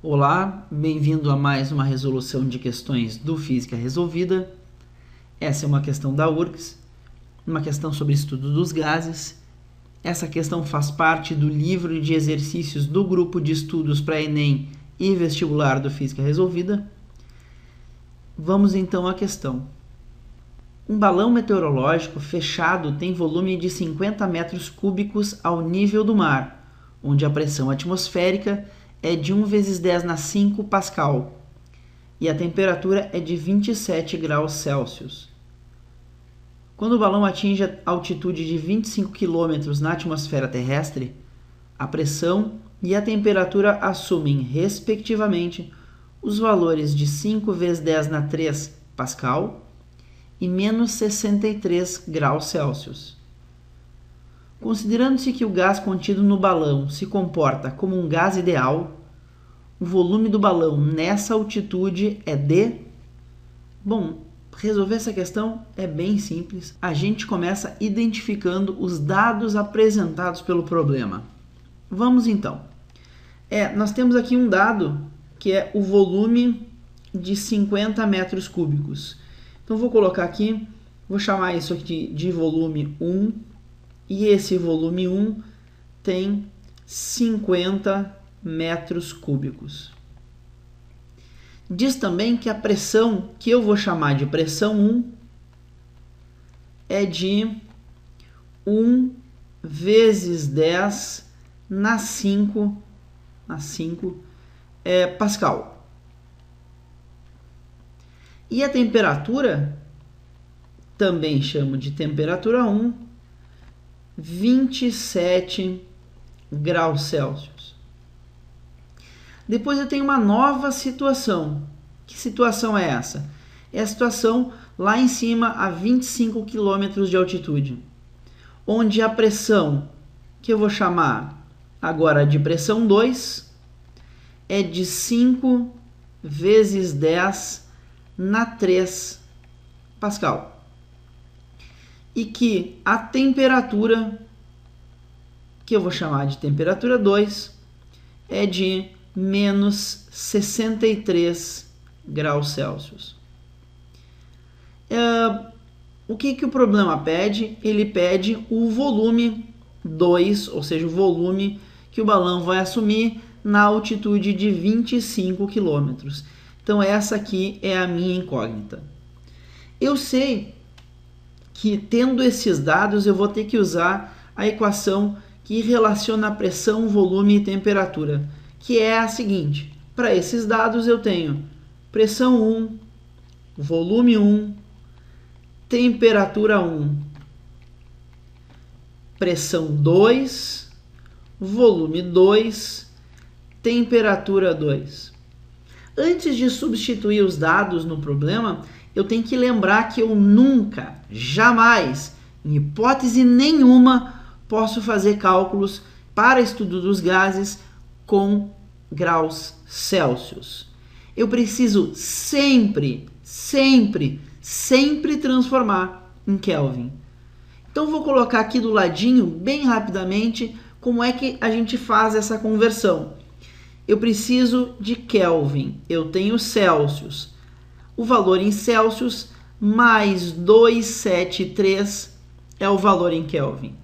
Olá, bem-vindo a mais uma resolução de questões do Física Resolvida. Essa é uma questão da URGS, uma questão sobre estudo dos gases. Essa questão faz parte do livro de exercícios do grupo de estudos para Enem e vestibular do Física Resolvida. Vamos então à questão. Um balão meteorológico fechado tem volume de 50 metros cúbicos ao nível do mar, onde a pressão atmosférica é de 1 vezes 10 na 5 Pascal e a temperatura é de 27 graus Celsius. Quando o balão atinge a altitude de 25 km na atmosfera terrestre, a pressão e a temperatura assumem, respectivamente, os valores de 5 vezes 10 na 3 Pascal e menos 63 graus Celsius. Considerando-se que o gás contido no balão se comporta como um gás ideal, o volume do balão nessa altitude é de... Bom, resolver essa questão é bem simples. A gente começa identificando os dados apresentados pelo problema. Vamos então. Nós temos aqui um dado que é o volume de 50 metros cúbicos. Então vou colocar aqui, vou chamar isso aqui de volume 1. E esse volume 1 tem 50 metros cúbicos. Diz também que a pressão, que eu vou chamar de pressão 1, é de 1 vezes 10 na 5 Pascal. E a temperatura, também chamo de temperatura 1, 27 graus Celsius. Depois eu tenho uma nova situação. Que situação é essa? É a situação lá em cima a 25 km de altitude, onde a pressão, que eu vou chamar agora de pressão 2, é de 5 vezes 10 na 3 Pascal. E que a temperatura, que eu vou chamar de temperatura 2, é de menos 63 graus Celsius. O que o problema pede? Ele pede o volume 2, ou seja, o volume que o balão vai assumir na altitude de 25 km. Então essa aqui é a minha incógnita. Eu sei que, tendo esses dados, eu vou ter que usar a equação que relaciona a pressão, volume e temperatura, que é a seguinte. Para esses dados eu tenho pressão 1, volume 1, temperatura 1, pressão 2, volume 2, temperatura 2. Antes de substituir os dados no problema, eu tenho que lembrar que eu nunca, jamais, em hipótese nenhuma, posso fazer cálculos para estudo dos gases com graus Celsius. Eu preciso sempre transformar em Kelvin. Então vou colocar aqui do ladinho, bem rapidamente, como é que a gente faz essa conversão. Eu preciso de Kelvin, eu tenho Celsius. O valor em Celsius mais 273 é o valor em Kelvin.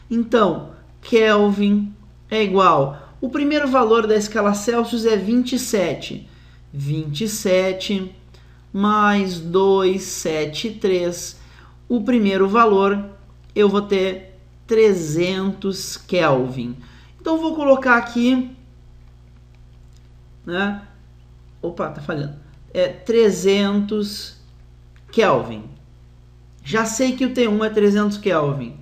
Então, Kelvin é igual... O primeiro valor da escala Celsius é 27. 27 mais 273. O primeiro valor eu vou ter 300 Kelvin. Então, vou colocar aqui... Opa, tá falhando. 300 Kelvin. Já sei que o T1 é 300 Kelvin.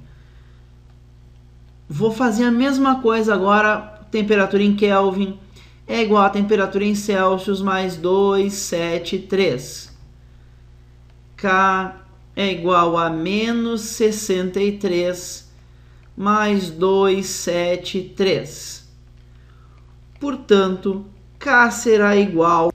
Vou fazer a mesma coisa agora. Temperatura em Kelvin é igual a temperatura em Celsius mais 273. K é igual a menos 63 mais 273. Portanto, K será igual a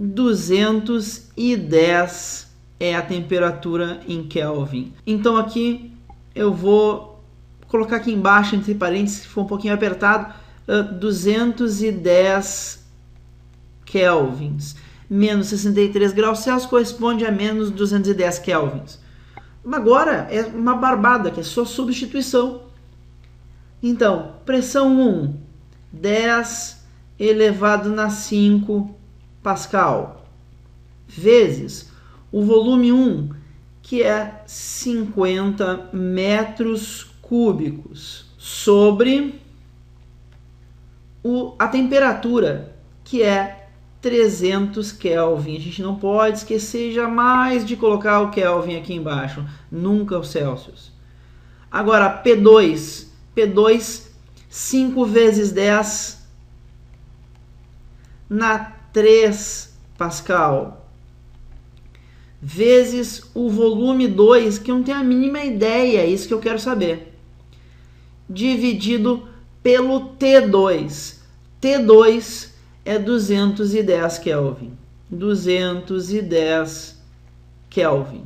210 é a temperatura em Kelvin. Então aqui eu vou colocar aqui embaixo, entre parênteses, se for um pouquinho apertado, 210 kelvins. Menos 63 graus Celsius corresponde a menos 210 kelvins. Agora é uma barbada, que é só substituição. Então, pressão 1, 10 elevado na 5 Pascal, vezes o volume 1, que é 50 metros cúbicos, sobre a temperatura, que é 300 Kelvin. A gente não pode esquecer jamais de colocar o Kelvin aqui embaixo, nunca o Celsius. Agora, P2, 5 vezes 10 na 3 Pascal, vezes o volume 2, que eu não tenho a mínima ideia, é isso que eu quero saber, dividido pelo T2. T2 é 210 Kelvin. 210 Kelvin.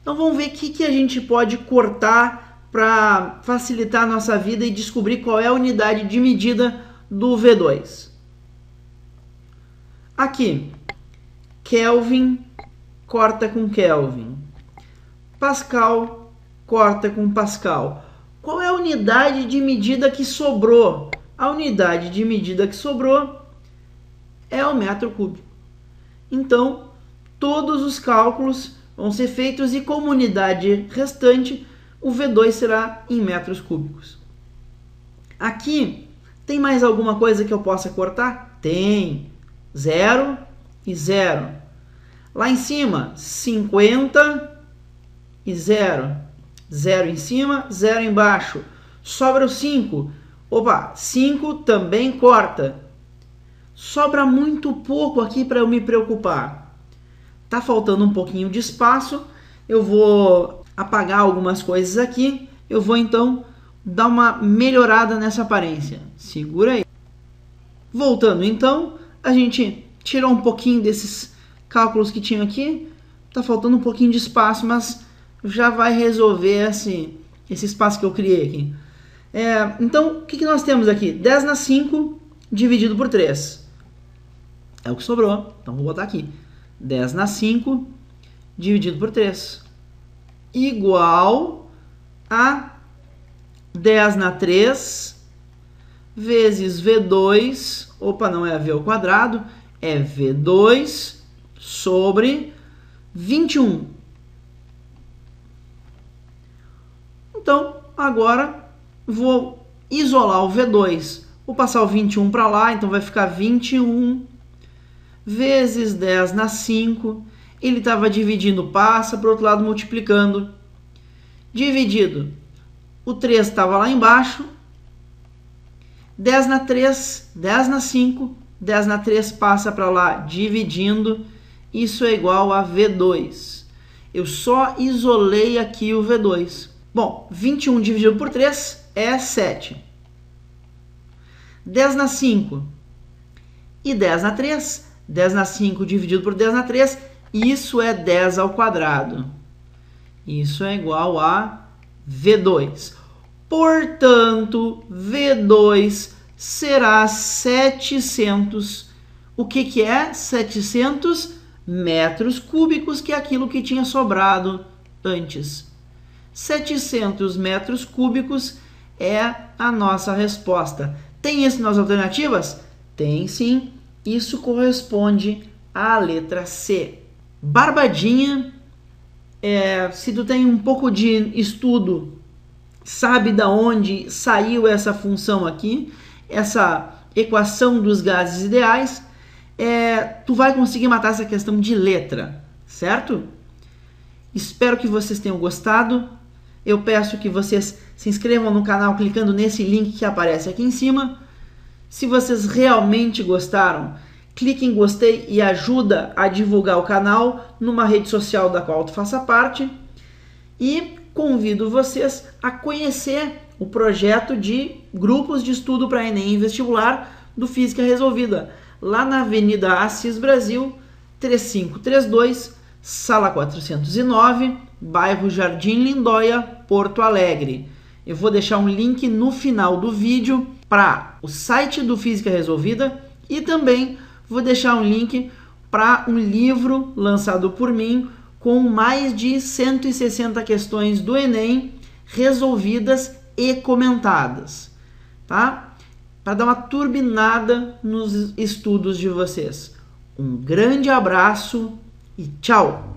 Então vamos ver o que a gente pode cortar para facilitar a nossa vida e descobrir qual é a unidade de medida do V2. Aqui, Kelvin corta com Kelvin. Pascal corta com Pascal. Qual é a unidade de medida que sobrou? A unidade de medida que sobrou é o metro cúbico. Então, todos os cálculos vão ser feitos e como unidade restante, o V2 será em metros cúbicos. Aqui, tem mais alguma coisa que eu possa cortar? Tem. 0 e 0. Lá em cima, 50 e 0. 0 em cima, 0 embaixo. Sobra o 5. Opa, 5 também corta. Sobra muito pouco aqui para eu me preocupar. Tá faltando um pouquinho de espaço. Eu vou apagar algumas coisas aqui. Eu vou então dar uma melhorada nessa aparência. Segura aí. Voltando então, a gente tirou um pouquinho desses cálculos que tinha aqui. Tá faltando um pouquinho de espaço, mas já vai resolver esse espaço que eu criei aqui. Então, o que nós temos aqui? 10 na 5 dividido por 3. É o que sobrou. Então, vou botar aqui. 10 na 5 dividido por 3. Igual a 10 na 3 vezes V2. Opa, não é V ao quadrado. É V2 sobre 21. Então, agora vou isolar o V2. Vou passar o 21 para lá, então vai ficar 21 vezes 10 na 5. Ele estava dividindo, passa para o outro lado multiplicando. Dividido. O 3 estava lá embaixo. 10 na 3, 10 na 5. 10 na 3 passa para lá dividindo. Isso é igual a V2. Eu só isolei aqui o V2. Bom, 21 dividido por 3 é 7. 10 na 5 e 10 na 3. 10 na 5 dividido por 10 na 3. Isso é 10 ao quadrado. Isso é igual a V2. Portanto, V2 será 700. O que é 700 metros cúbicos, que é aquilo que tinha sobrado antes. 700 metros cúbicos é a nossa resposta. Tem isso nas alternativas? Tem sim. Isso corresponde à letra C. Barbadinha. Se tu tem um pouco de estudo, sabe da onde saiu essa função aqui, essa equação dos gases ideais, tu vai conseguir matar essa questão de letra, certo? Espero que vocês tenham gostado. Eu peço que vocês se inscrevam no canal clicando nesse link que aparece aqui em cima. Se vocês realmente gostaram, clique em gostei e ajuda a divulgar o canal numa rede social da qual tu faça parte. E convido vocês a conhecer o projeto de grupos de estudo para Enem e vestibular do Física Resolvida, lá na Avenida Assis Brasil, 3532, Sala 409, bairro Jardim Lindóia, Porto Alegre. Eu vou deixar um link no final do vídeo para o site do Física Resolvida e também vou deixar um link para um livro lançado por mim com mais de 160 questões do Enem resolvidas e comentadas, tá? Para dar uma turbinada nos estudos de vocês. Um grande abraço e tchau!